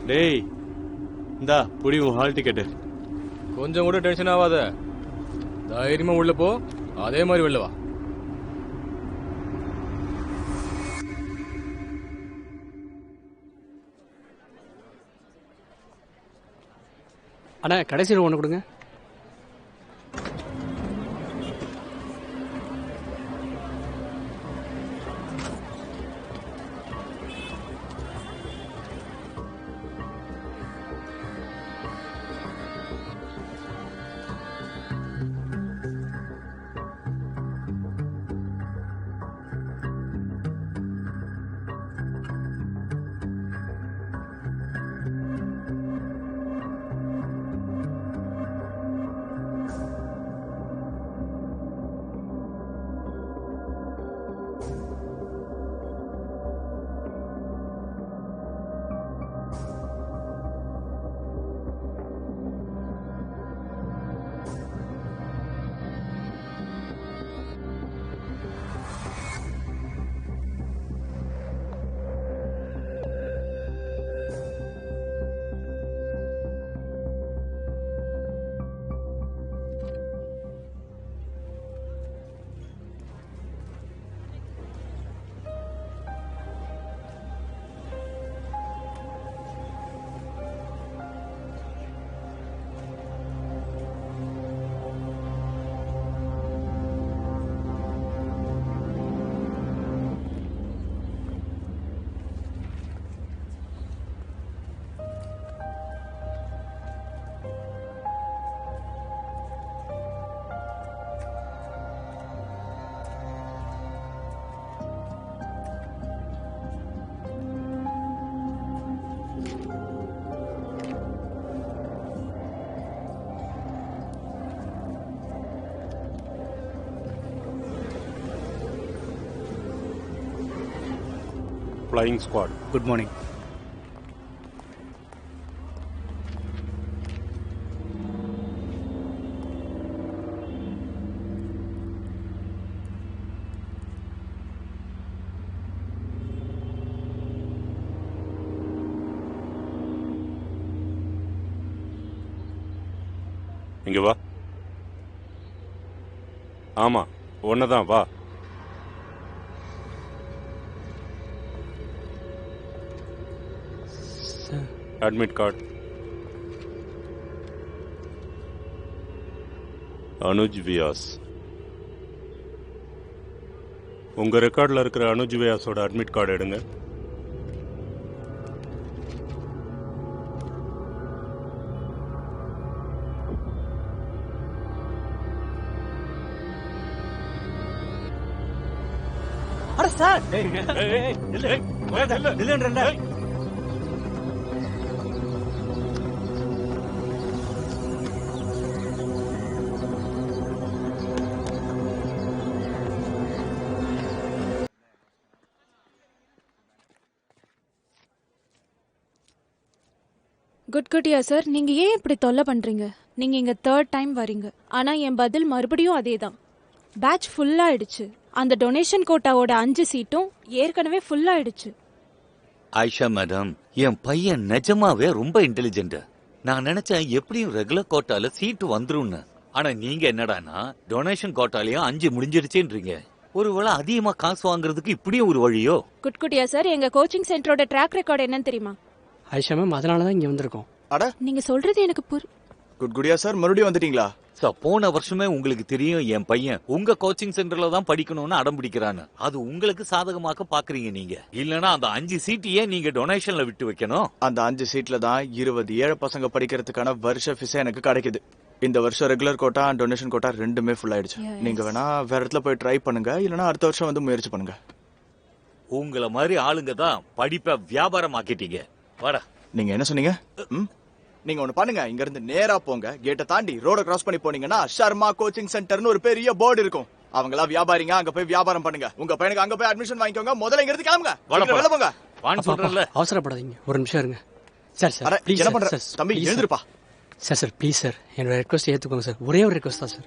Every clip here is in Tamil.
டேய் இந்தா புடி உன் ஹால் டிக்கெட்டு. கொஞ்சம் கூட டென்ஷன் ஆகாத, தைரியமா உள்ள போ, அதே மாதிரி வெளில வா. அண்ணா கடைசியில் ஒன்று கொடுங்க. Flying squad. Good morning. இங்க வா. ஆமா ஒன்னதான் வா. Admit card. அனுஜ் வியாஸ். உங்க ரெக்கார்ட்ல இருக்கிற அனுஜ் வியாஸோட அட்மிட் கார்டு எடுங்க. அட சார், குட்குட்டியா சார், நீங்க ஏன் இப்படி தொல்லை பண்றீங்க? நீங்க இங்க 3rd டைம் வரீங்க, ஆனா என் பதில் மறுபடியும் அதேதான். பேட்ச் ஃபுல் ஆயிடுச்சு. அந்த டொனேஷன் கோட்டாவோட 5 சீட்டும் ஏற்கனவே ஃபுல் ஆயிடுச்சு. ஆயிஷா மேடம், என் பையன் நிஜமாவே ரொம்ப இன்டெலிஜென்ட். நான் நினைச்சேன் எப்படியும் ரெகுலர் கோட்டால சீட்டு வந்துரும்னு. ஆனா நீங்க என்னடானா டொனேஷன் கோட்டாலையும் 5 முடிஞ்சிருச்சுன்றீங்க. ஒருவேளை அதிகமா காசு வாங்குறதுக்கு இப்படியும் ஒரு வழியோ? குட்குட்டியா சார், எங்க கோச்சிங் சென்டரோட ட்ராக் ரெக்கார்டு என்னன்னு தெரியுமா? ஐஷா மேம், அதனால தான் இங்கே வந்திருக்கோம். அட நீங்க சொல்றது எனக்கு குட்குடியா சார், மறுபடியும் வந்துட்டீங்களா? சார், போன வருஷமே உங்களுக்கு தெரியும் என் பையன் உங்க கோச்சிங் சென்டர்ல தான் படிக்கணும்னு அடம் பிடிக்கிறான்னு. அது உங்களுக்கு சாதகமாக பாக்குறீங்க நீங்க. இல்லனா அந்த 5 சீட்டையே நீங்க டொனேஷன்ல விட்டு வைக்கணும். அந்த 5 சீட்ல தான் 20 ஏழை பசங்க படிக்கிறதுக்கான வருஷ ஃபீஸ் எனக்கு கிடைக்குது. இந்த வருஷம் regular quota and donation quota ரெண்டுமே ஃபுல் ஆயிடுச்சு. நீங்க வேணா வேற இடத்துல போய் ட்ரை பண்ணுங்க, இல்லனா அடுத்த வருஷம் வந்து முயற்சி பண்ணுங்க. உங்களை மாதிரி ஆளுங்க தான் படிப்பை வியாபாரம் ஆக்கிட்டீங்க. வாடா. நீங்க என்ன சொன்னீங்க? நீங்க ஒண்ணு பண்ணுங்க, இங்க இருந்து நேரா போங்க. கேட்டை தாண்டி ரோட கிராஸ் பண்ணி போனீங்கன்னா சர்மா கோச்சிங் சென்டர்னு ஒரு பெரிய போர்டு இருக்கும். அவங்களா வியாபாரிங்க, அங்க போய் வியாபாரம் பண்ணுங்க. உங்க பையனுக்கு அங்க போய் அட்மிஷன் வாங்கிக்கோங்க. முதல்ல இங்க இருந்து கிளம்புங்க. வெளில போங்க. வான்னு சொல்றேன்ல. அவசரப்படாதீங்க, ஒரு நிமிஷம் இருங்க. Sir sir please. என்ன பண்ற தம்பி, எழுந்திருப்பா. சார் சார் ப்ளீஸ் சார், என்னோட ரெக்வஸ்ட் ஏற்றுக்கோங்க சார். ஒரே ஒரு ரெக்வஸ்ட் தான் சார்.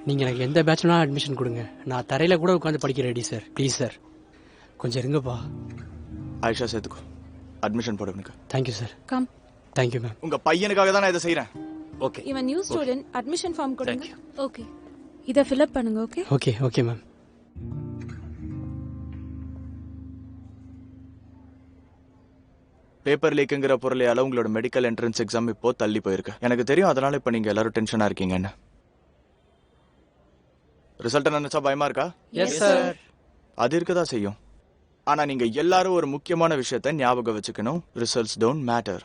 நீங்கள் எனக்கு எந்த பேட்ச்னா அட்மிஷன் கொடுங்க. நான் தரையில் கூட உட்காந்து படிக்க ரெடி சார். ப்ளீஸ் சார், கொஞ்சம் இருங்கப்பா. ஆயிஷா சேர்த்துக்கோ, அட்மிஷன் போடுங்க. Thank you sir. Come. Thank you ma'am. உங்க பையனுக்காக தான் நான் இதை செய்யறேன். ஓகே இவன் நியூ ஸ்டூடெண்ட், அட்மிஷன் ஃபார்ம் கொடுங்க. ஓகே, இதை ஃபில் அப் பண்ணுங்க. Okay okay okay ma'am. Paper லீக்குங்கிற பொருளையால உங்களோட மெடிக்கல் என்ட்ரன்ஸ் எக்ஸாம் இப்போ தள்ளி போயிருக்கு. எனக்கு தெரியும், அதனால இப்ப நீங்க எல்லாரும் டென்ஷனா இருக்கீங்கன்னு. ரிசல்ட் நினைச்சா பயமா இருக்கா? Yes sir. அது இருக்கதா செய்யும். ஆனா நீங்க எல்லாரும் ஒரு முக்கியமான விஷயத்த ஞாபகம் வச்சுக்கணும். Results don't matter.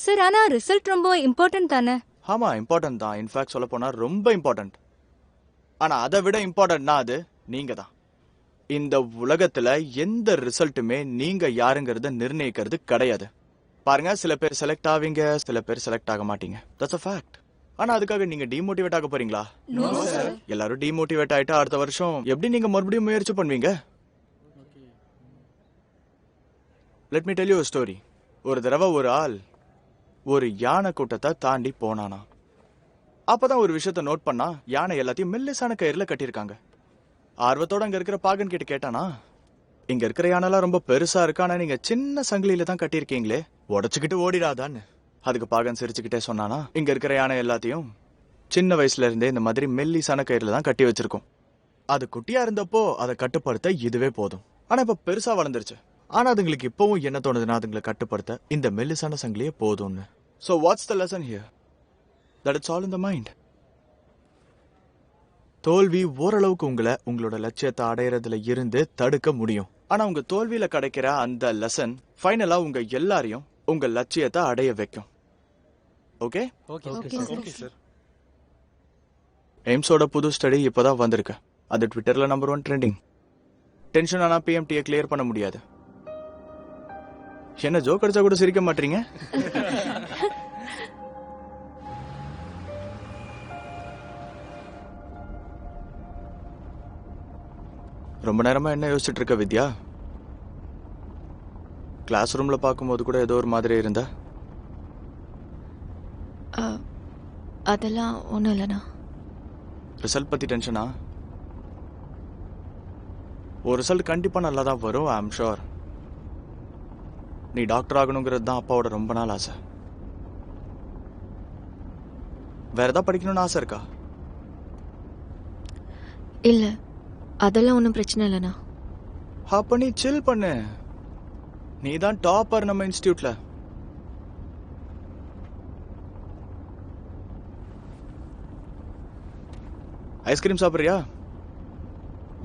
சார், ஆனா ரிசல்ட் ரொம்ப இம்பார்ட்டன்ட் தானே? ஆமா, இம்பார்ட்டன்ட் தான். இன்ஃபேக்ட் சொல்ல போனா ரொம்ப இம்பார்ட்டன்ட். ஆனா அதை விட இம்பார்ட்டன்ட்னா அது நீங்க தான். இந்த உலகத்துல எந்த ரிசல்ட்டுமே நீங்க யாருங்கிறத நிர்ணயிக்கிறது கிடையாது. பாருங்க, சில பேர் செலக்ட் ஆவீங்க, சில பேர் செலக்ட் ஆக மாட்டீங்க. That's a fact. ஆனா அதுக்காக நீங்க டிமோட்டிவேட் ஆக போறீங்களா? எல்லாரும் டிமோட்டிவேட் ஆயிட்டா அடுத்த வருஷம் எப்படி நீங்க மறுபடியும் முயற்சி பண்ணுவீங்க? Let me tell you a story. ஒரு தடவை ஒரு ஆள் ஒரு யானை கூட்டத்தை தாண்டி போனானா. அப்பதான் ஒரு விஷயத்த நோட் பண்ணா, யானை எல்லாத்தையும் மெல்லிசான கயிறுல கட்டியிருக்காங்க. ஆர்வத்தோட அங்க இருக்கிற பாகன் கிட்ட கேட்டானா, இங்க இருக்கிற யானைலாம் ரொம்ப பெருசா இருக்கு, ஆனா நீங்க சின்ன சங்கிலியில தான் கட்டியிருக்கீங்களே, உடச்சுக்கிட்டு ஓடிடாதான்னு. அதுக்கு பாகன் சிரிச்சுக்கிட்டே சொன்னானா, இங்க இருக்கிற யானை எல்லாத்தையும் சின்ன வயசுல இருந்தே இந்த மாதிரி மெல்லிசான கயிறுல தான் கட்டி வச்சிருக்கோம். அது குட்டியா இருந்தப்போ அதை கட்டுப்படுத்த இதுவே போதும். ஆனா இப்ப பெருசா வளர்ந்துருச்சு. ஆனா அதுங்களுக்கு இப்பவும் என்ன தோணுதுன்னா, அதுங்களை கட்டுப்படுத்த இந்த மெல்லிசான சங்கிலியே போதும்னு. So what's the lesson here? That it's all in the mind. தோல்வி ஓரளவுக்கு உங்களை உங்களோட லட்சியத்தை அடையறதுல இருந்து தடுக்க முடியும். ஆனா உங்க தோல்வியில கிடைக்கிற அந்த லெசன் ஃபைனலா உங்க எல்லாரையும் உங்க லட்சியத்தை அடைய வைக்கும். ஓகே? Okay sir. எய்ம்ஸோட புது ஸ்டடி இப்பதான் வந்திருக்கு. அது ட்விட்டர்ல நம்பர் 1 ட்ரெண்டிங். டென்ஷன் ஆனா பிஎம்டியை கிளியர் பண்ண முடியாது. என்ன ஜோக் அடிச்சா கூட சிரிக்க மாட்டீங்க? ரொம்ப நேரமா என்ன யோசிச்சுட்டு இருக்க வித்யா? கிளாஸ் ரூம்ல பார்க்கும்போது கூட ஏதோ ஒரு மாதிரி இருந்தா. அதெல்லாம் ஒன்றும் இல்லைண்ணா. ரிசல்ட் பத்தி டென்ஷனா? ஒரு ரிசல்ட் கண்டிப்பா நல்லா தான் வரும், ஐ அம் ஷோர். நீ டாக்டர் ஆகணுங்கிறது தான் அப்பாவோட ரொம்ப நாள் ஆசை. வேற ஏதாவது படிக்கணும்னு ஆசை இருக்கா? இல்லை, அதெல்லாம் ஒன்றும் பிரச்சனை இல்லைண்ணா. அப்ப நீ சில் பண்ணு. நீ தான் டாப்பர் நம்ம இன்ஸ்டிடியூட்ல. ஐஸ்கிரீம் சாப்பிடுறியா?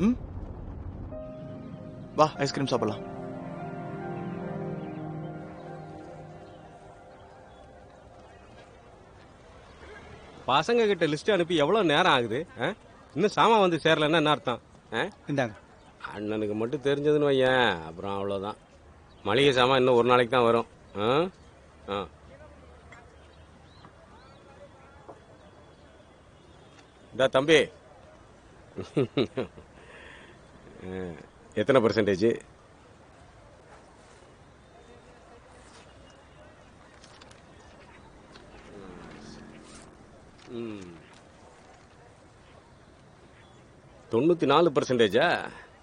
ம், வா ஐஸ்கிரீம் சாப்பிடலாம். பசங்க கிட்ட லிஸ்ட் அனுப்பி எவ்வளவு நேரம் ஆகுது? இன்னும் சாமான் வந்து சேரலன்னா என்ன அர்த்தம்? இந்தாங்க. அண்ணனுக்கு மட்டும் தெரிஞ்சதுன்னு வையன், அப்புறம் அவ்வளோதான். மளிகை சாமான் இன்னும் ஒரு நாளைக்கு தான் வரும். இதா தம்பி, எத்தனை பர்சன்டேஜ்? ம், 94%.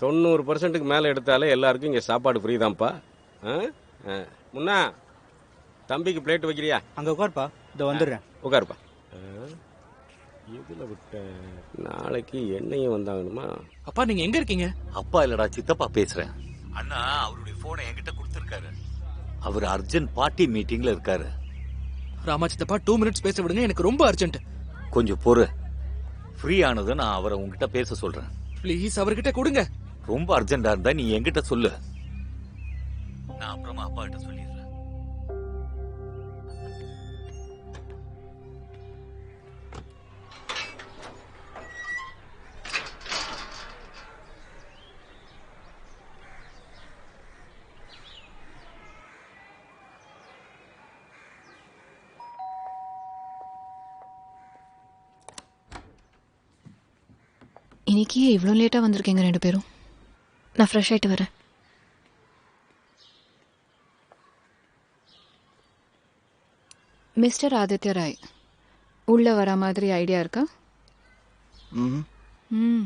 90%க்கு மேலே எடுத்தாலே எல்லாருக்கும் இங்கே சாப்பாடு ஃப்ரீ தான்ப்பா. முன்னா தம்பிக்கு பிளேட் வைக்கிறியா? அங்க உட்காருப்பா, இதோ வந்துடுறேன். உட்காருப்பா. இதில் விட்ட நாளைக்கு எண்ணெயும் வந்தாங்கணுமா? அப்பா நீங்க எங்க இருக்கீங்க? அப்பா இல்லடா, சித்தப்பா பேசுறேன். அண்ணா அவருடைய போனை என்கிட்ட கொடுத்திருக்காரு. அவர் அர்ஜென்ட் பார்ட்டி மீட்டிங்ல இருக்காரு. ராமா சித்தப்பா 2 மினிட்ஸ் பேச விடுங்க, எனக்கு ரொம்ப அர்ஜென்ட். கொஞ்சம் பொறு. ஃப்ரீ ஆனது நான் அவரை உங்ககிட்ட பேச சொல்றேன். ப்ளீஸ் அவர்கிட்ட கொடுங்க. ரொம்ப அர்ஜென்டா இருந்தா நீ என்கிட்ட சொல்லு, நான் அப்புறமா அப்பா கிட்ட சொல்லிடுறேன். இன்னைக்கு இவ்வளோ லேட்டாக வந்திருக்கீங்க 2 பேரும். நான் ஃப்ரெஷ் ஆகிட்டு வரேன். மிஸ்டர் ஆதித்ய ராய், உள்ளே வர மாதிரி ஐடியா இருக்கா? ம் ம்